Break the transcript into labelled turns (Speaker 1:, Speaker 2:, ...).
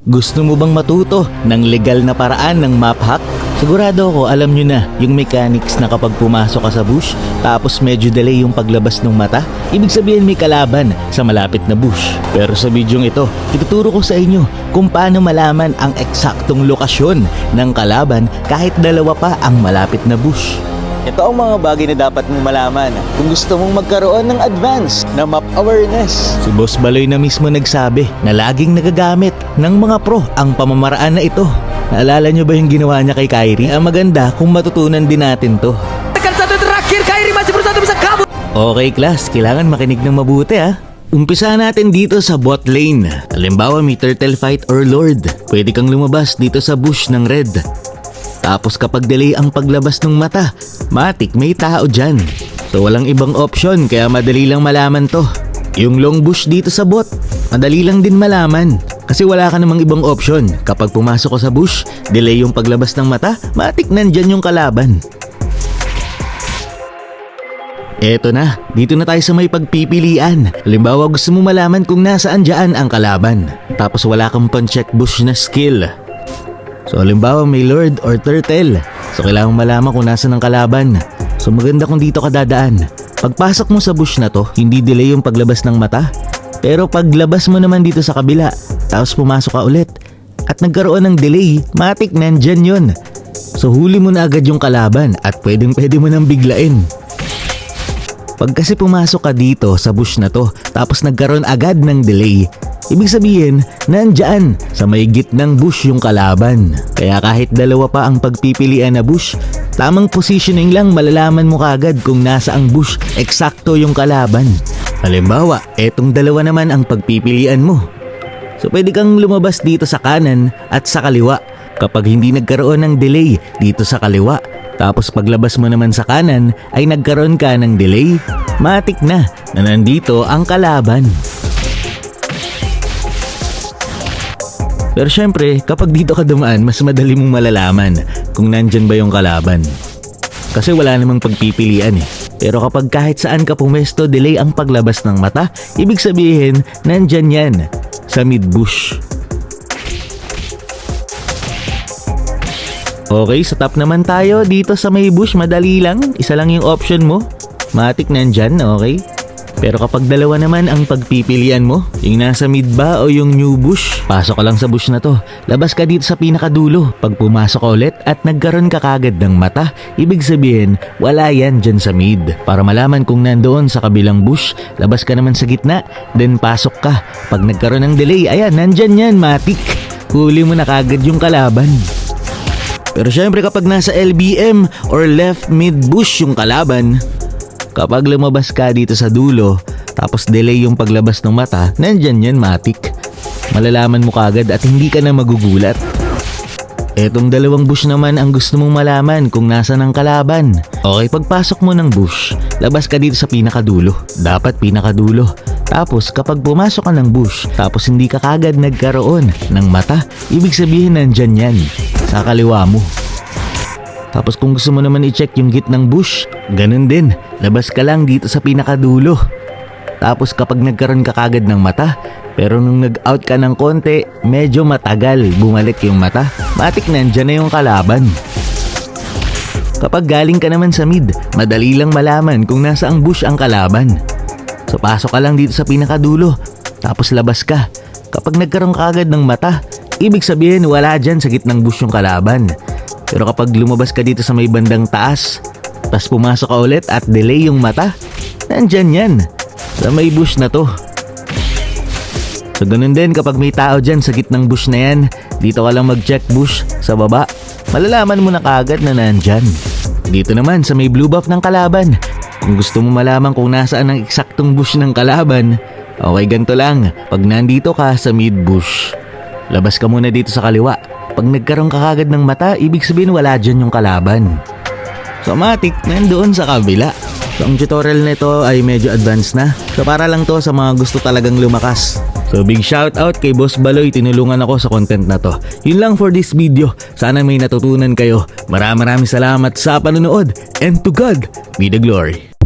Speaker 1: Gusto mo bang matuto ng legal na paraan ng map hack? Sigurado ako alam nyo na yung mechanics na kapag pumasok ka sa bush tapos medyo delay yung paglabas ng mata, ibig sabihin may kalaban sa malapit na bush. Pero sa bidyong ito, ituturo ko sa inyo kung paano malaman ang eksaktong lokasyon ng kalaban kahit dalawa pa ang malapit na bush. Ito ang mga bagay na dapat mong malaman kung gusto mong magkaroon ng advance na map awareness. Si Boss Baloy na mismo nagsabi na laging nagagamit ng mga pro ang pamamaraan na ito. Naalala nyo ba yung ginawa niya kay Kyrie? Maganda kung matutunan din natin to. Okay class, kailangan makinig ng mabuti ha. Umpisa natin dito sa bot lane. Halimbawa may turtle fight or lord. Pwede kang lumabas dito sa bush ng red. Tapos kapag delay ang paglabas ng mata, matik may tao dyan. So walang ibang option kaya madali lang malaman to. Yung long bush dito sa bot, madali lang din malaman. Kasi wala ka namang ibang option. Kapag pumasok ka sa bush, delay yung paglabas ng mata, matik nandyan yung kalaban. Eto na, dito na tayo sa may pagpipilian. Halimbawa gusto mo malaman kung nasaan dyan ang kalaban. Tapos wala kang pan-check bush na skill. So halimbawa may lord or turtle. So kailangan malaman kung nasaan ang kalaban. So maganda kung dito ka dadaan. Pagpasok mo sa bush na to, hindi delay yung paglabas ng mata. Pero paglabas mo naman dito sa kabila, tapos pumasok ka ulit at nagkaroon ng delay, matik nandyan yun. So huli mo na agad yung kalaban at pwede mo nang biglain. Pag kasi pumasok ka dito sa bush na to, tapos nagkaroon agad ng delay, ibig sabihin, nandyan sa may gitnang bush yung kalaban. Kaya kahit dalawa pa ang pagpipilian na bush, tamang positioning lang malalaman mo kagad kung nasa ang bush, eksakto yung kalaban. Halimbawa, etong dalawa naman ang pagpipilian mo. So pwede kang lumabas dito sa kanan at sa kaliwa kapag hindi nagkaroon ng delay dito sa kaliwa. Tapos paglabas mo naman sa kanan ay nagkaroon ka ng delay, matik na nandito ang kalaban. Pero syempre, kapag dito ka dumaan, mas madali mong malalaman kung nandyan ba yung kalaban. Kasi wala namang pagpipilian eh. Pero kapag kahit saan ka pumesto, delay ang paglabas ng mata, ibig sabihin, nandyan yan sa mid-bush. Okay, sa top naman tayo. Dito sa may bush, madali lang. Isa lang yung option mo. Matik nandyan, okay? Pero kapag dalawa naman ang pagpipilian mo, yung nasa mid ba o yung new bush, pasok ka lang sa bush na to. Labas ka dito sa pinakadulo. Pag pumasok ka ulit at nagkaroon ka kagad ng mata, ibig sabihin, wala yan dyan sa mid. Para malaman kung nandoon sa kabilang bush, labas ka naman sa gitna, then pasok ka. Pag nagkaroon ng delay, ayan, nandyan yan, matik. Huli mo na kagad yung kalaban. Pero syempre kapag nasa LBM or left mid bush yung kalaban, kapag lumabas ka dito sa dulo, tapos delay yung paglabas ng mata, nandyan yan matik. Malalaman mo kagad at hindi ka na magugulat. Etong dalawang bush naman ang gusto mong malaman kung nasa ng kalaban. Okay, pagpasok mo ng bush, labas ka dito sa pinakadulo. Dapat pinakadulo. Tapos kapag pumasok ka ng bush, tapos hindi ka kagad nagkaroon ng mata, ibig sabihin nandyan yan sa kaliwa mo. Tapos kung gusto mo naman i-check yung gitnang bush, ganun din. Labas ka lang dito sa pinakadulo. Tapos kapag nagkaroon ka kagad ng mata, pero nung nag-out ka ng konti, medyo matagal bumalik yung mata, matik nandyan na yung kalaban. Kapag galing ka naman sa mid, madali lang malaman kung nasa ang bush ang kalaban. So pasok ka lang dito sa pinakadulo, tapos labas ka. Kapag nagkaroon ka agad ng mata, ibig sabihin wala dyan sa gitnang bush yung kalaban. Pero kapag lumabas ka dito sa may bandang taas, tapos pumasok ka ulit at delay yung mata, nandyan yan sa may bush na to. So ganun din kapag may tao dyan sa gitnang bush na yan, dito ka lang mag-check bush sa baba, malalaman mo na kagad na nandyan. Dito naman sa may blue buff ng kalaban, kung gusto mo malaman kung nasaan ang eksaktong bush ng kalaban, okay, ganito lang. Pag nandito ka sa mid bush, labas ka muna dito sa kaliwa. Pag nagkaroon ka kagad ng mata, ibig sabihin wala dyan yung kalaban. So matik, nandoon sa kabila. So ang tutorial nito ay medyo advanced na. So para lang to sa mga gusto talagang lumakas. So big shout out kay Boss Baloy, tinulungan ako sa content na to. Yun lang for this video. Sana may natutunan kayo. Maraming salamat sa panonood. And to God be the glory.